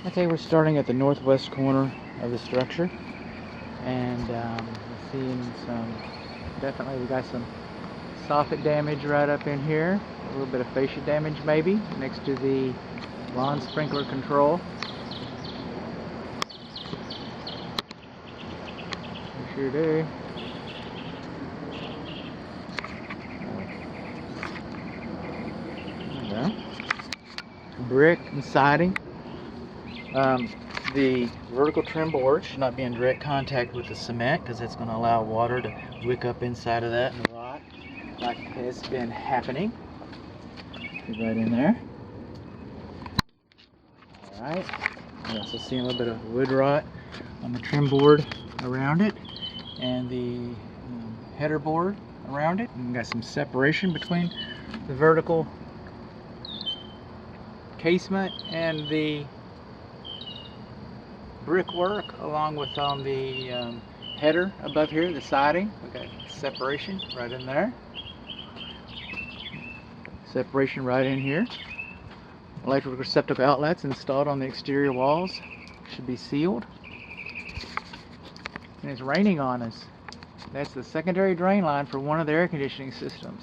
Okay, we're starting at the northwest corner of the structure, and we're seeing definitely we got some soffit damage right up in here, a little bit of fascia damage maybe, next to the lawn sprinkler control. We sure do. There we go. Brick and siding. The vertical trim board should not be in direct contact with the cement because that's going to allow water to wick up inside of that and rot like has been happening. Get right in there. Alright. You're also seeing a little bit of wood rot on the trim board around it and the header board around it. And we've got some separation between the vertical casement and the brickwork, along with on the header above here, the siding. We've got separation right in there. Separation right in here. Electrical receptacle outlets installed on the exterior walls should be sealed. And it's raining on us. That's the secondary drain line for one of the air conditioning systems.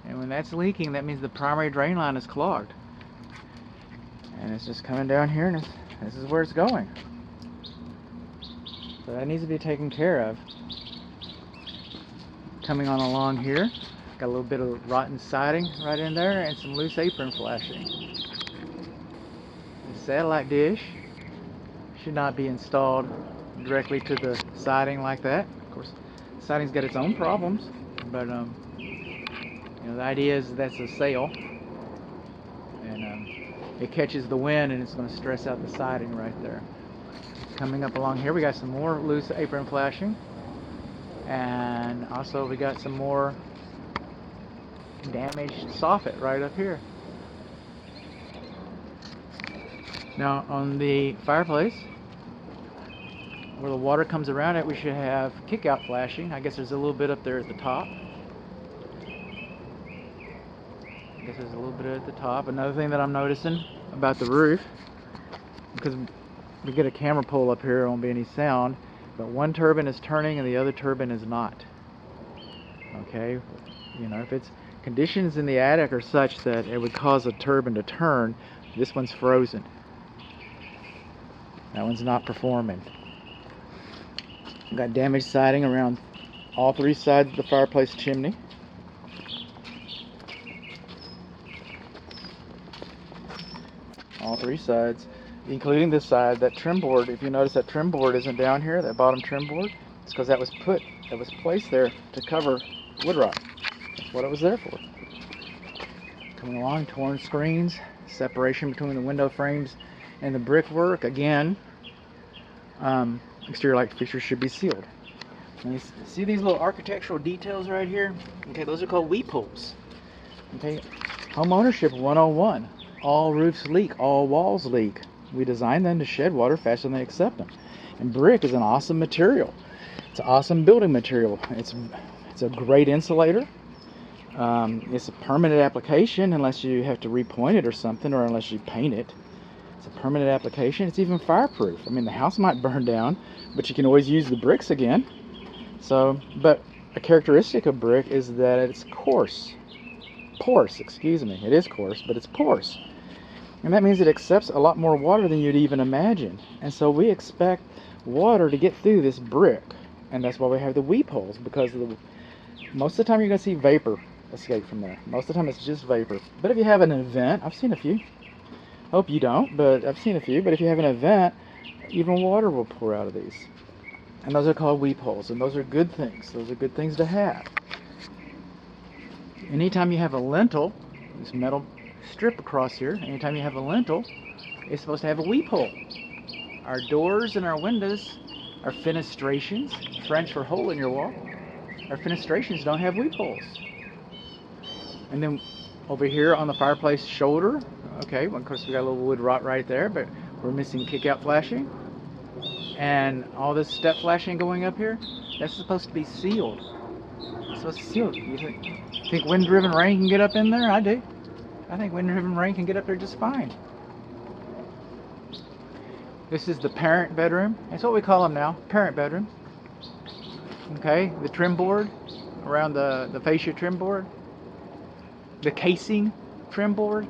And when that's leaking, that means the primary drain line is clogged. And it's just coming down here, and this is where it's going. So that needs to be taken care of. Coming on along here, got a little bit of rotten siding right in there and some loose apron flashing. The satellite dish should not be installed directly to the siding like that. Of course, the siding's got its own problems, but the idea is that's a sail, and it catches the wind and it's going to stress out the siding right there. Coming up along here, we got some more loose apron flashing, and also we got some more damaged soffit right up here. Now on the fireplace, where the water comes around it, we should have kick-out flashing. I guess there's a little bit up there at the top. Another thing that I'm noticing about the roof, because we get a camera pole up here, there won't be any sound, but one turbine is turning and the other turbine is not. Okay, if it's conditions in the attic are such that it would cause a turbine to turn, this one's frozen. That one's not performing. We've got damaged siding around all three sides of the fireplace chimney. All three sides, including this side. That trim board, if you notice that trim board isn't down here, that bottom trim board, it's because that was placed there to cover wood rot. That's what it was there for. Coming along, torn screens, separation between the window frames and the brickwork. Again, exterior light fixtures should be sealed. And you see these little architectural details right here? Okay, those are called weep holes. Okay, home ownership 101. All roofs leak, all walls leak. We design them to shed water faster than they accept them. And brick is an awesome material. It's an awesome building material. It's a great insulator. It's a permanent application unless you have to repoint it or something, or unless you paint it. It's a permanent application. It's even fireproof. I mean, the house might burn down, but you can always use the bricks again. But a characteristic of brick is that it's coarse. It is coarse, but it's porous. And that means it accepts a lot more water than you'd even imagine. And so we expect water to get through this brick. And that's why we have the weep holes, because most of the time you're going to see vapor escape from there. Most of the time it's just vapor. But if you have an event, I've seen a few. Hope you don't, but I've seen a few. But if you have an event, even water will pour out of these. And those are called weep holes. And those are good things. Those are good things to have. Anytime you have a lintel, this metal strip across here, anytime you have a lintel, it's supposed to have a weep hole. Our doors and our windows are fenestrations, French for hole in your wall. Our fenestrations don't have weep holes. And then over here on the fireplace shoulder, okay, well, of course we got a little wood rot right there, but we're missing kick-out flashing. And all this step flashing going up here, that's supposed to be sealed. It's supposed to be sealed. You think wind-driven rain can get up in there? I do. I think wind-driven rain can get up there just fine. This is the parent bedroom. That's what we call them now, parent bedroom. Okay, the trim board around the fascia trim board, the casing trim board.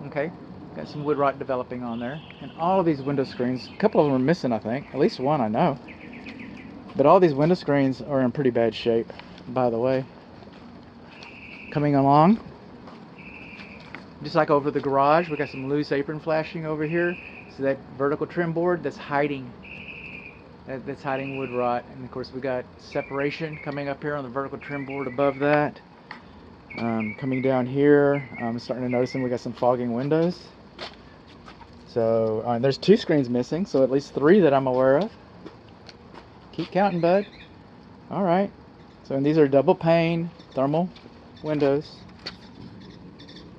Okay, got some wood rot developing on there, and all of these window screens. A couple of them are missing, I think. At least one, I know. But all these window screens are in pretty bad shape, by the way. Coming along, just like over the garage, we got some loose apron flashing over here. So that vertical trim board that's hiding wood rot, and of course we got separation coming up here on the vertical trim board above that. Coming down here, I'm starting to notice we got some fogging windows. So there's 2 screens missing, so at least 3 that I'm aware of. Keep counting, bud. All right. So and these are double pane thermal windows.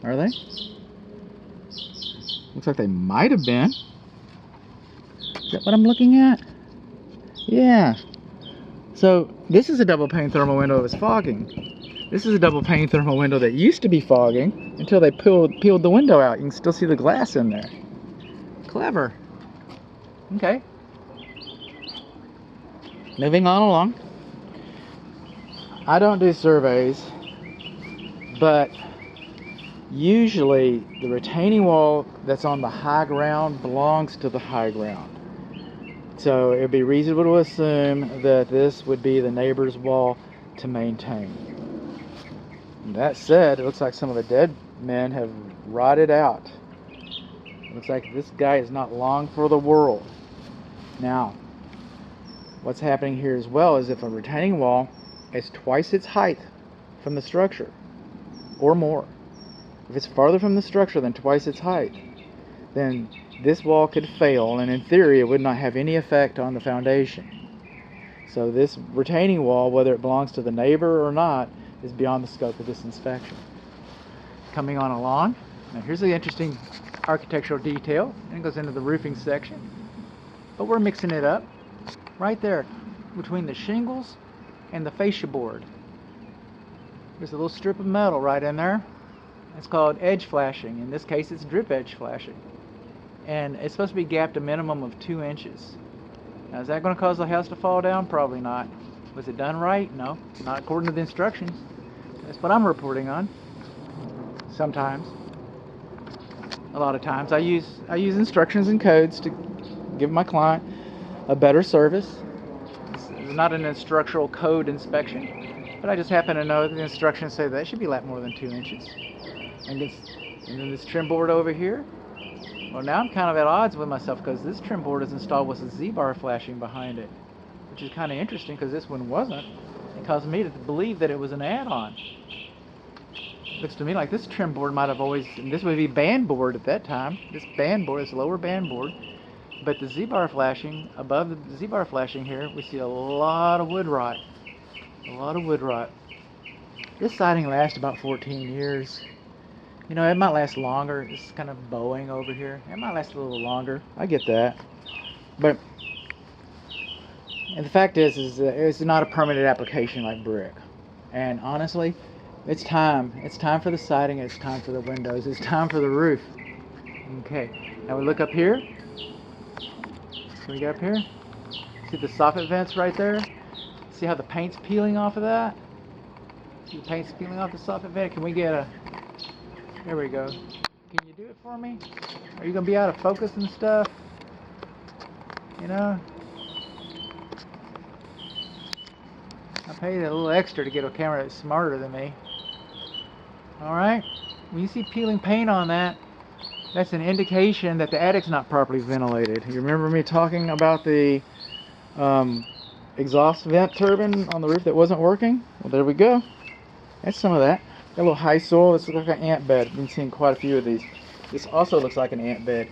Are they? Looks like they might have been. Is that what I'm looking at? Yeah. So this is a double pane thermal window that was fogging. This is a double pane thermal window that used to be fogging until they peeled the window out. You can still see the glass in there. Clever. Okay. Moving on along. I don't do surveys, but usually the retaining wall that's on the high ground belongs to the high ground. So it would be reasonable to assume that this would be the neighbor's wall to maintain. That said, it looks like some of the dead men have rotted out. It looks like this guy is not long for the world. Now, what's happening here as well is if a retaining wall is twice its height from the structure, or more, if it's farther from the structure than twice its height, then this wall could fail, and in theory it would not have any effect on the foundation. So this retaining wall, whether it belongs to the neighbor or not, is beyond the scope of this inspection. Coming on along, now here's the interesting architectural detail, and it goes into the roofing section, but we're mixing it up right there between the shingles and the fascia board. There's a little strip of metal right in there. It's called edge flashing. In this case, it's drip edge flashing. And it's supposed to be gapped a minimum of 2 inches. Now, is that going to cause the house to fall down? Probably not. Was it done right? No, not according to the instructions. That's what I'm reporting on. Sometimes. A lot of times. I use instructions and codes to give my client a better service. It's not an instructional code inspection, but I just happen to know that the instructions say that should be left more than 2 inches. And then this trim board over here. Well, now I'm kind of at odds with myself because this trim board is installed with a Z-bar flashing behind it, which is kind of interesting because this one wasn't. It caused me to believe that it was an add-on. Looks to me like this trim board might have always, and this would be band board at that time. This band board, this lower band board. But the Z-bar flashing, above the Z-bar flashing here, we see a lot of wood rot. A lot of wood rot. This siding lasts about 14 years. You know, it might last longer. It's kind of bowing over here. It might last a little longer. I get that. But and the fact is it's not a permanent application like brick. And honestly, it's time. It's time for the siding. It's time for the windows. It's time for the roof. Okay. Now we look up here. Can we get up here? See the soffit vents right there? See how the paint's peeling off of that? See the paint's peeling off the soffit vent? Can we get a... There we go. Can you do it for me? Are you going to be out of focus and stuff? You know? I paid a little extra to get a camera that's smarter than me. Alright? When you see peeling paint on that, that's an indication that the attic's not properly ventilated. You remember me talking about the exhaust vent turbine on the roof that wasn't working? Well, there we go. That's some of that. Got a little high soil. This looks like an ant bed. I've been seeing quite a few of these. This also looks like an ant bed.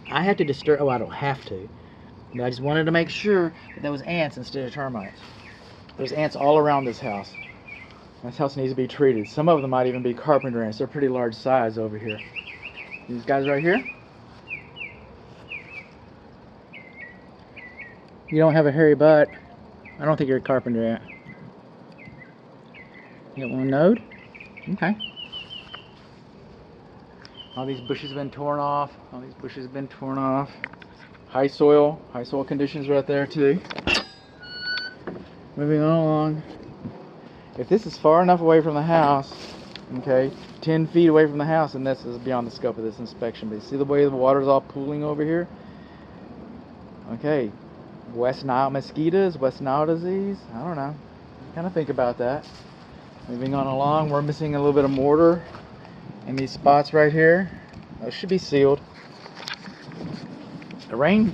I had to disturb... Oh, I don't have to. But I just wanted to make sure that there was ants instead of termites. There's ants all around this house. This house needs to be treated. Some of them might even be carpenter ants. They're pretty large size over here. These guys right here. You don't have a hairy butt. I don't think you're a carpenter ant. You got one node? Okay. All these bushes have been torn off. All these bushes have been torn off. High soil conditions right there too. Moving on along. If this is far enough away from the house, okay, 10 feet away from the house, and this is beyond the scope of this inspection, but you see the way the water's all pooling over here? Okay, West Nile mosquitoes, West Nile disease, I don't know. Kind of think about that. Moving on along, we're missing a little bit of mortar in these spots right here. Those should be sealed. The rain,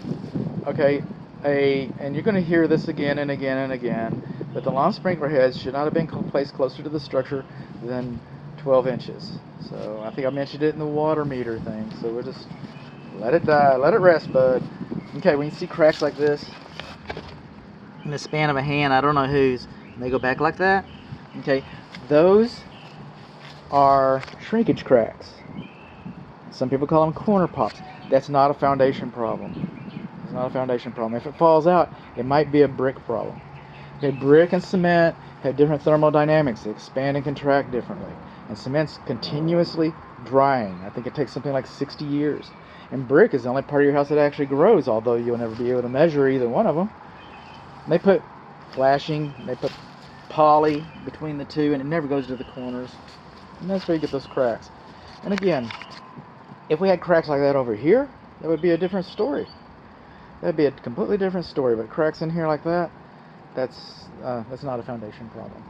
okay, and you're going to hear this again and again and again, but the lawn sprinkler heads should not have been placed closer to the structure than 12 inches. So I think I mentioned it in the water meter thing, so we'll just let it die, let it rest, bud. Okay, when you see cracks like this, in the span of a hand, I don't know whose, and they go back like that, okay, those are shrinkage cracks. Some people call them corner pops. That's not a foundation problem. It's not a foundation problem. If it falls out, it might be a brick problem. Okay, brick and cement have different thermodynamics. They expand and contract differently. And cement's continuously drying. I think it takes something like 60 years. And brick is the only part of your house that actually grows, although you'll never be able to measure either one of them. And they put flashing, they put poly between the two, and it never goes to the corners. And that's where you get those cracks. And again, if we had cracks like that over here, that would be a different story. That'd be a completely different story. But cracks in here like that, that's not a foundation problem.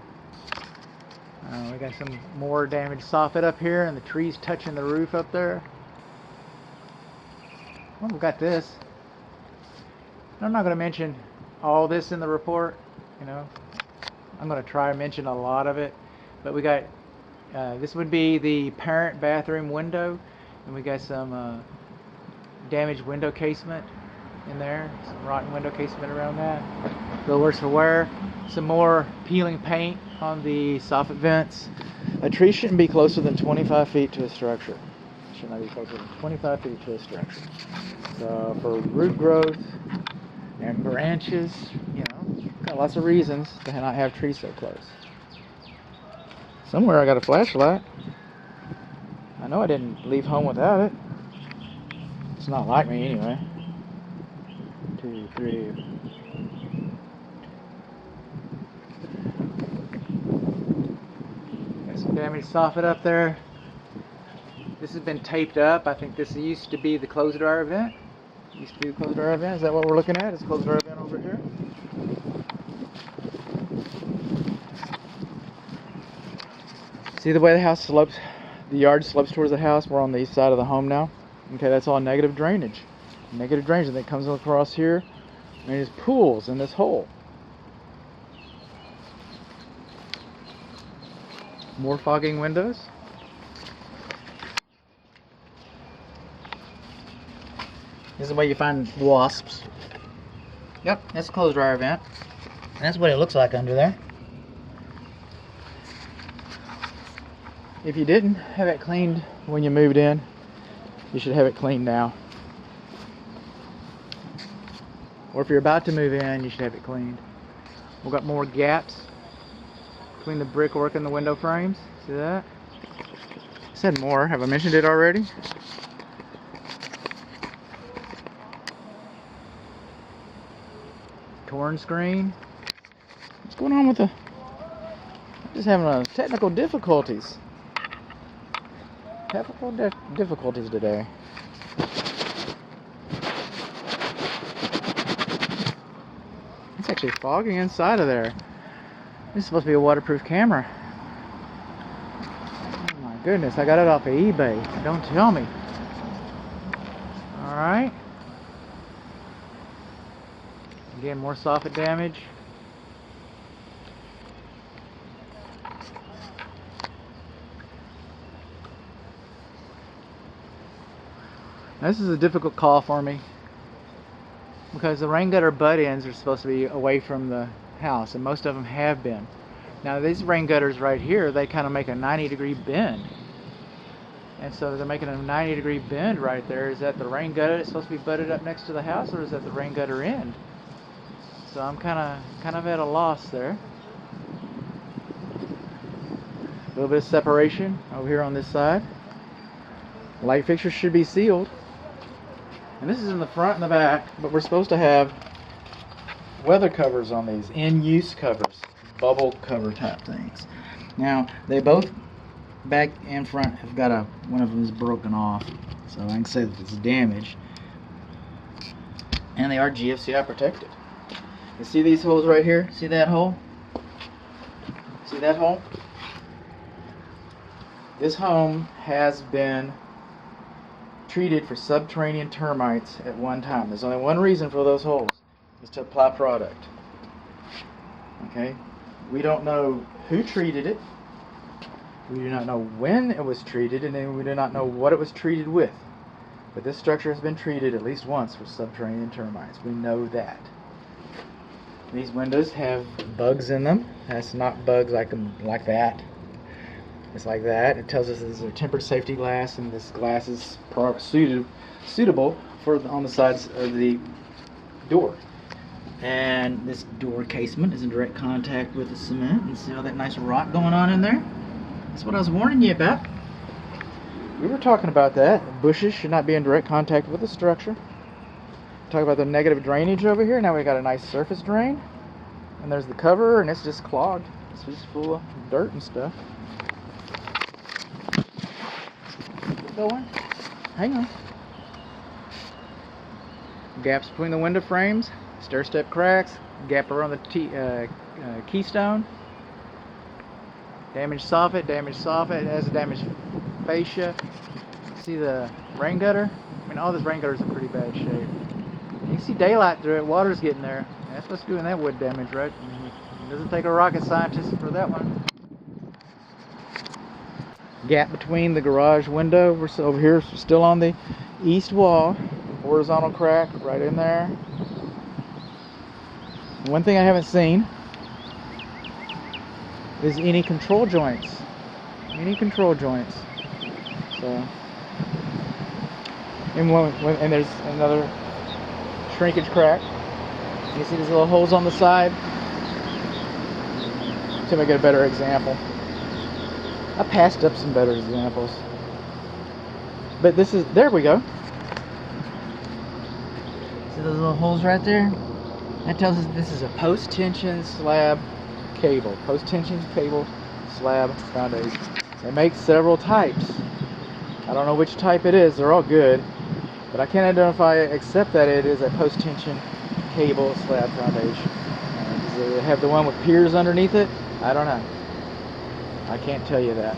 We got some more damaged soffit up here, and the trees touching the roof up there. Well, we've got this. I'm not going to mention all this in the report. You know, I'm going to try to mention a lot of it. But we got this would be the parent bathroom window, and we got some damaged window casement in there, some rotten window casement around that. A little worse for wear. Some more peeling paint on the soffit vents. A tree shouldn't be closer than 25 feet to a structure. It should not be closer than 25 feet to a structure. So for root growth and branches, you know, got lots of reasons to not have trees so close. Somewhere I got a flashlight. I know I didn't leave home without it. It's not like me anyway. 2, 3. Got some damaged soffit up there. This has been taped up. I think this used to be the closed dryer vent. Used to be the closed dryer vent. Is that what we're looking at? Is the closed dryer vent over here? See the way the house slopes, the yard slopes towards the house? We're on the east side of the home now. Okay, that's all negative drainage. Negative drainage that comes across here, and there's pools in this hole. More fogging windows. This is the way you find wasps. Yep, that's a closed dryer vent. And that's what it looks like under there. If you didn't have it cleaned when you moved in, you should have it cleaned now. Or if you're about to move in, you should have it cleaned. We've got more gaps between the brickwork and the window frames. See that? I said more. Have I mentioned it already? Torn screen. What's going on with the... I'm just having technical difficulties. Technical difficulties today. It's actually fogging inside of there. This is supposed to be a waterproof camera. Oh my goodness, I got it off of eBay. Don't tell me. Alright. Again, more soffit damage. Now, this is a difficult call for me because the rain gutter butt ends are supposed to be away from the house, and most of them have been. Now these rain gutters right here, they kind of make a 90-degree bend, and so they're making a 90-degree bend right there. Is that the rain gutter that's supposed to be butted up next to the house, or is that the rain gutter end? So I'm kind of at a loss there. A little bit of separation over here on this side. Light fixtures should be sealed. And this is in the front and the back, but we're supposed to have weather covers on these, in-use covers, bubble cover type things. Now, they both, back and front, have got one of them is broken off, so I can say that it's damaged. And they are GFCI protected. You see these holes right here? See that hole? See that hole? This home has been treated for subterranean termites at one time. There's only one reason for those holes, is to apply product. Okay? We don't know who treated it. We do not know when it was treated, and then we do not know what it was treated with. But this structure has been treated at least once for subterranean termites. We know that. These windows have bugs in them. That's not bugs like that. It's like that. It tells us this is a tempered safety glass, and this glass is suitable for on the sides of the door. And this door casement is in direct contact with the cement. And see all that nice rot going on in there? That's what I was warning you about. We were talking about that. Bushes should not be in direct contact with the structure. Talk about the negative drainage over here. Now we got a nice surface drain. And there's the cover, and it's just clogged. It's just full of dirt and stuff. Keep going. Hang on. Gaps between the window frames. Stair-step cracks. Gap around the keystone. Damaged soffit. It has a damaged fascia. See the rain gutter? I mean, all this rain gutter is in pretty bad shape. You can see daylight through it. Water's getting there. That's what's doing that wood damage, right? It doesn't take a rocket scientist for that one. Gap between the garage window. We're over here, still on the east wall. Horizontal crack right in there. One thing I haven't seen is any control joints. So, and there's another shrinkage crack. You see these little holes on the side? Until I get a better example. I passed up some better examples. But this is, there we go. See those little holes right there? That tells us this is a post-tension slab cable. Post-tension cable slab foundation. They make several types. I don't know which type it is. They're all good. But I can't identify it except that it is a post-tension cable slab foundation. Does it have the one with piers underneath it? I don't know. I can't tell you that.